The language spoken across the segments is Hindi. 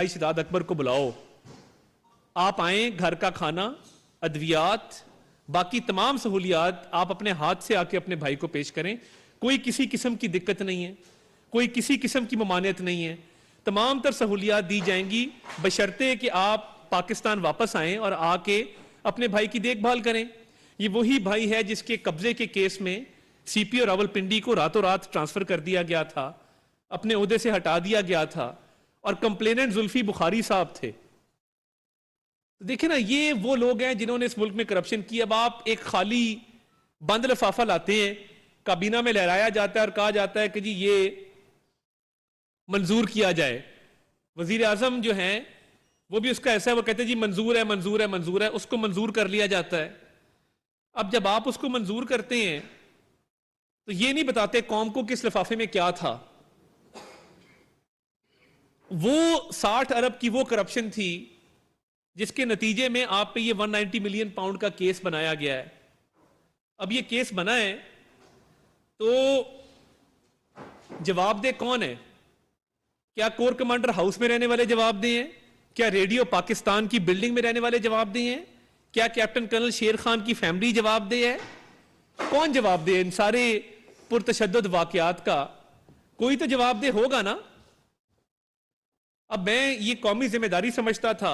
भाई शहजाद अकबर को बुलाओ, आप आए, घर का खाना, अद्वियात, बाकी तमाम सहूलियात आप अपने हाथ से आके अपने भाई को पेश करें। कोई किसी किस्म की दिक्कत नहीं है, कोई किसी किस्म की ममानियत नहीं है, तमाम तर सहूलियात दी जाएंगी बशर्ते कि आप पाकिस्तान वापस आएं और आके अपने भाई की देखभाल करें। ये वही भाई है जिसके कब्जे के केस में सीपी और रावलपिंडी को रातों रात ट्रांसफर कर दिया गया था, अपने ओहदे से हटा दिया गया था, और कंप्लेनेंट जुल्फी बुखारी साहब थे। तो देखिए ना, ये वो लोग हैं जिन्होंने इस मुल्क में करप्शन की। अब आप एक खाली बंद लिफाफा लाते हैं, काबीना में लहराया जाता है और कहा जाता है कि जी ये मंजूर किया जाए। वजीर आजम जो हैं वो भी उसका ऐसा है, वो कहते हैं जी मंजूर है, मंजूर है, मंजूर है, उसको मंजूर कर लिया जाता है। अब जब आप उसको मंजूर करते हैं तो ये नहीं बताते कौम को किस लिफाफे में क्या था। वो 60 अरब की वो करप्शन थी जिसके नतीजे में आप पे ये 190 मिलियन पाउंड का केस बनाया गया है। अब ये केस बना है तो जवाबदेह कौन है? क्या कोर कमांडर हाउस में रहने वाले जवाबदेह हैं? क्या रेडियो पाकिस्तान की बिल्डिंग में रहने वाले जवाबदेह हैं? क्या कैप्टन कर्नल शेर खान की फैमिली जवाबदेह है? कौन जवाबदेह है इन सारे पुरतशद्दुद वाकयात का? कोई तो जवाबदेह होगा ना। अब मैं ये कौमी जिम्मेदारी समझता था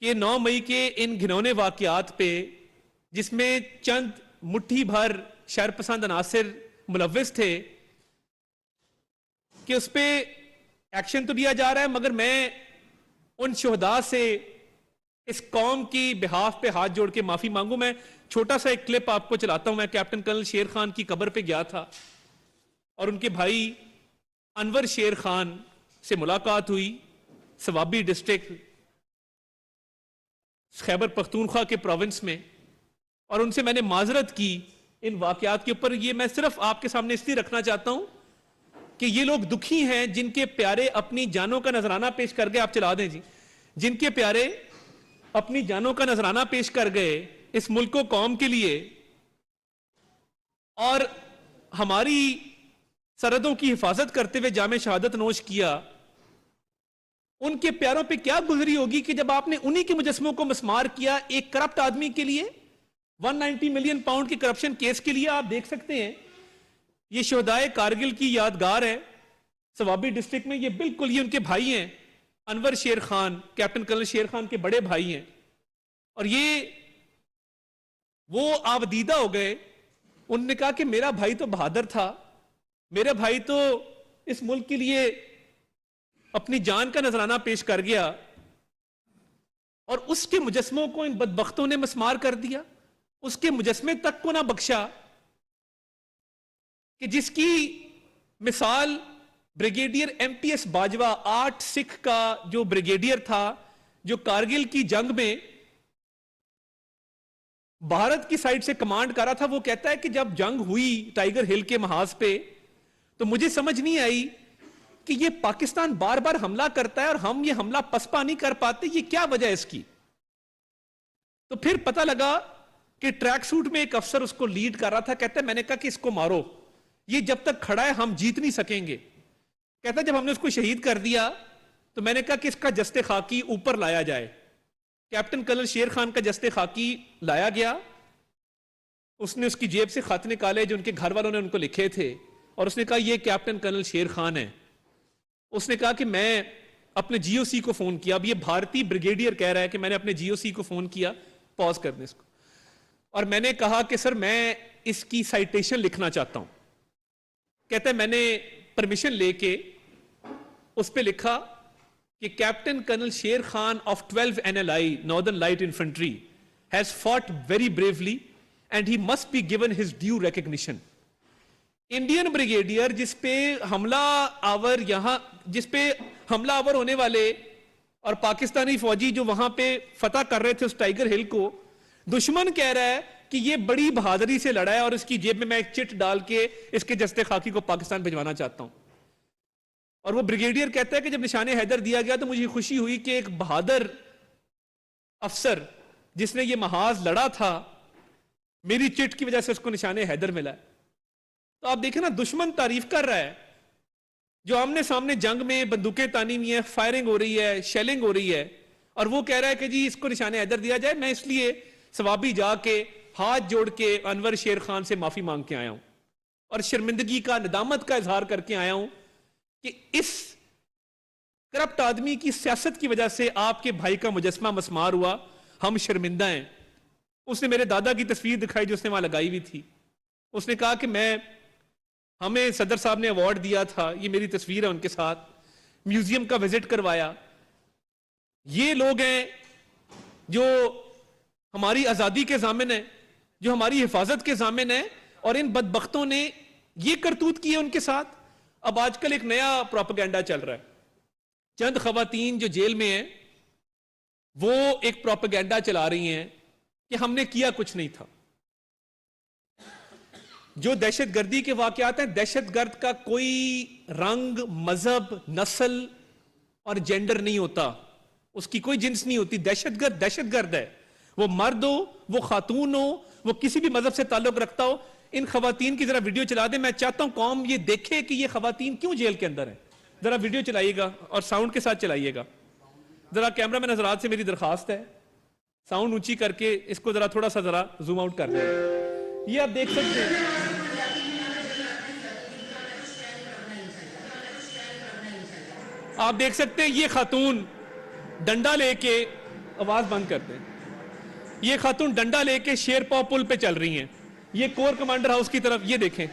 कि 9 मई के इन घिनौने वाकयात पे, जिसमें चंद मुट्ठी भर शरपसंद अनासिर मुलव्विस थे, कि उस पर एक्शन तो लिया जा रहा है, मगर मैं उन शहदा से इस कौम की बिहाफ पे हाथ जोड़ के माफी मांगू। मैं छोटा सा एक क्लिप आपको चलाता हूं। मैं कैप्टन कर्नल शेर खान की कब्र पे गया था और उनके भाई अनवर शेर खान से मुलाकात हुई, सवाबी डिस्ट्रिक्ट खैबर पख्तूनख्वा के प्रोविंस में, और उनसे मैंने माजरत की इन वाकयात के ऊपर। ये मैं सिर्फ आपके सामने इसलिए रखना चाहता हूं कि ये लोग दुखी हैं जिनके प्यारे अपनी जानों का नजराना पेश कर गए। आप चला दें जी। जिनके प्यारे अपनी जानों का नजराना पेश कर गए इस मुल्क को, कौम के लिए, और हमारी सरहदों की हिफाजत करते हुए जामे शहादत नोश किया, उनके प्यारों पे क्या गुजरी होगी कि जब आपने उन्हीं के मुजस्मों को मस्मार किया एक करप्ट आदमी के लिए, 190 मिलियन पाउंड के करप्शन केस के लिए। आप देख सकते हैं ये शहदाए कारगिल की यादगार है सवाबी डिस्ट्रिक्ट में। ये बिल्कुल ये उनके भाई हैं, अनवर शेर खान, कैप्टन कर्नल शेर खान के बड़े भाई हैं, और ये वो आवदीदा हो गए। उन्होंने कहा कि मेरा भाई तो बहादुर था, मेरा भाई तो इस मुल्क के लिए अपनी जान का नजराना पेश कर गया, और उसके मुजस्मों को इन बदबख्तों ने मस्मार कर दिया। उसके मुजस्मे तक को ना बख्शा कि जिसकी मिसाल ब्रिगेडियर एमपीएस बाजवा, 8 सिख का जो ब्रिगेडियर था, जो कारगिल की जंग में भारत की साइड से कमांड कर रहा था, वो कहता है कि जब जंग हुई टाइगर हिल के महाज पे, तो मुझे समझ नहीं आई कि ये पाकिस्तान बार बार हमला करता है और हम ये हमला पसपा नहीं कर पाते, ये क्या वजह है इसकी। तो फिर पता लगा कि ट्रैक सूट में एक अफसर उसको लीड कर रहा था। कहता है मैंने कहा कि इसको मारो, ये जब तक खड़ा है हम जीत नहीं सकेंगे। कहता है जब हमने उसको शहीद कर दिया तो मैंने कहा कि इसका जस्ते खाकी ऊपर लाया जाए। कैप्टन कर्नल शेर खान का जस्ते खाकी लाया गया। उसने उसकी जेब से खत निकाले जो उनके घर वालों ने उनको लिखे थे, और उसने कहा ये कैप्टन कर्नल शेर खान है। उसने कहा कि मैं अपने जीओसी को फोन किया। अब ये भारतीय ब्रिगेडियर कह रहा है कि मैंने अपने जीओसी को फोन किया, पॉज कर दें इसको, और मैंने कहा कि सर मैं इसकी साइटेशन लिखना चाहता हूं। कहता है मैंने परमिशन लेके उस पर लिखा कि कैप्टन कर्नल शेर Khan of 12 NLI northern light infantry has fought very bravely and he must be given his due recognition. Indian brigadier जिसपे हमला आवर होने वाले और पाकिस्तानी फौजी जो वहां पे फतह कर रहे थे उस टाइगर हिल को, दुश्मन कह रहा है कि ये बड़ी बहादुरी से लड़ा है और इसकी जेब में मैं एक चिट डाल के इसके जस्ते खाकी को पाकिस्तान भिजवाना चाहता हूं। और वो ब्रिगेडियर कहता है कि जब निशाने हैदर दिया गया तो मुझे खुशी हुई कि एक बहादुर अफसर जिसने ये महाज लड़ा था, मेरी चिट की वजह से उसको निशाने हैदर मिला है। तो आप देखें ना, दुश्मन तारीफ कर रहा है जो आमने सामने जंग में बंदूकें तानी हुई है, फायरिंग हो रही है, शेलिंग हो रही है, और वो कह रहा है कि जी इसको निशाने हैदर दिया जाए। मैं इसलिए सवाबी जाके हाथ जोड़ के अनवर शेर खान से माफी मांग के आया हूं और शर्मिंदगी का, नदामत का इजहार करके आया हूं कि इस करप्ट आदमी की सियासत की वजह से आपके भाई का मुजस्मा मसमार हुआ। हम शर्मिंदा हैं। उसने मेरे दादा की तस्वीर दिखाई जो उसने वहां लगाई हुई थी। उसने कहा कि हमें सदर साहब ने अवार्ड दिया था, ये मेरी तस्वीर है उनके साथ, म्यूजियम का विजिट करवाया। ये लोग हैं जो हमारी आजादी के जामिन है, जो हमारी हिफाजत के जामिन है, और इन बदबख्तों ने ये करतूत की है उनके साथ। अब आजकल एक नया प्रोपेगेंडा चल रहा है। चंद खवातीन जो जेल में हैं वो एक प्रोपेगेंडा चला रही हैं कि हमने किया कुछ नहीं था। जो दहशतगर्दी के वाकयात हैं, दहशतगर्द का कोई रंग, मजहब, नस्ल और जेंडर नहीं होता, उसकी कोई जिन्स नहीं होती। दहशतगर्द दहशतगर्द है, वो मर्द हो, वो खातून हो, वो किसी भी मजहब से ताल्लुक रखता हो। इन खवातीन की जरा वीडियो चला दे। मैं चाहता हूं कौम ये देखे कि ये खवातीन क्यों जेल के अंदर है। जरा वीडियो चलाइएगा और साउंड के साथ चलाइएगा। जरा कैमरा मैन हजरात से मेरी दरखास्त है, साउंड ऊंची करके इसको जरा थोड़ा सा जरा जूम आउट कर दें। ये आप देख सकते हैं, आप देख सकते हैं ये खातून डंडा लेके, आवाज बंद कर दें, ये खातून डंडा लेके शेरपाव पुल पे चल रही हैं। ये कोर कमांडर हाउस की तरफ, ये देखें,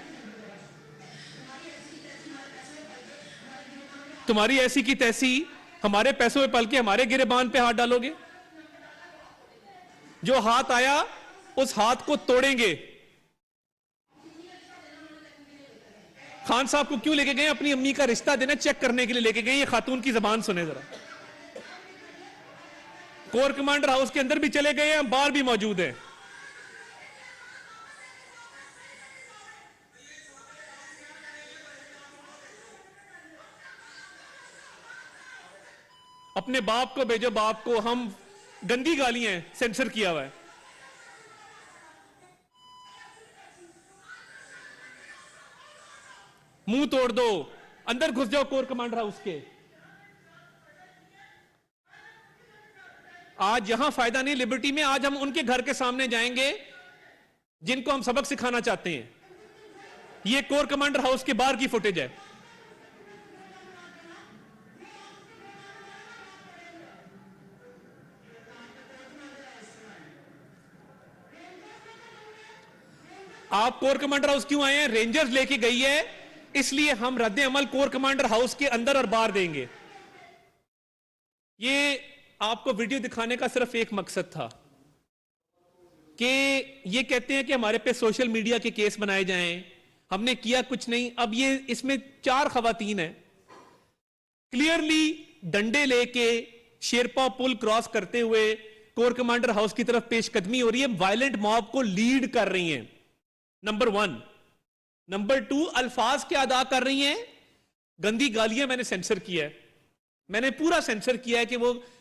तुम्हारी ऐसी की तैसी, हमारे पैसों में पल के हमारे गिरेबान पे हाथ डालोगे। जो हाथ आया उस हाथ को तोड़ेंगे। खान साहब को क्यों लेके गए? अपनी अम्मी का रिश्ता देना चेक करने के लिए लेके गए। ये खातून की जबान सुने जरा। कोर कमांडर हाउस के अंदर भी चले गए हैं, बाहर भी मौजूद है। अपने बाप को भेजो, बाप को। हम गंदी गालियां सेंसर किया हुआ है। मुंह तोड़ दो, अंदर घुस जाओ कोर कमांडर हाउस के। आज यहां फायदा नहीं लिबर्टी में। आज हम उनके घर के सामने जाएंगे जिनको हम सबक सिखाना चाहते हैं। यह कोर कमांडर हाउस के बाहर की फुटेज है। आप कोर कमांडर हाउस क्यों आए हैं? रेंजर्स लेके गई है, इसलिए हम रद्द अमल कोर कमांडर हाउस के अंदर और बाहर देंगे। ये आपको वीडियो दिखाने का सिर्फ एक मकसद था कि ये कहते हैं कि हमारे पे सोशल मीडिया के केस बनाए जाएं, हमने किया कुछ नहीं। अब ये इसमें 4 खवातीन हैं, क्लियरली डंडे लेके शेरपा पुल क्रॉस करते हुए कोर कमांडर हाउस की तरफ पेशकदमी हो रही है। वायलेंट मॉब को लीड कर रही हैं, नंबर 1। नंबर 2, अल्फाज क्या अदा कर रही हैं? गंदी गालियां मैंने सेंसर किया है, मैंने पूरा सेंसर किया है कि वो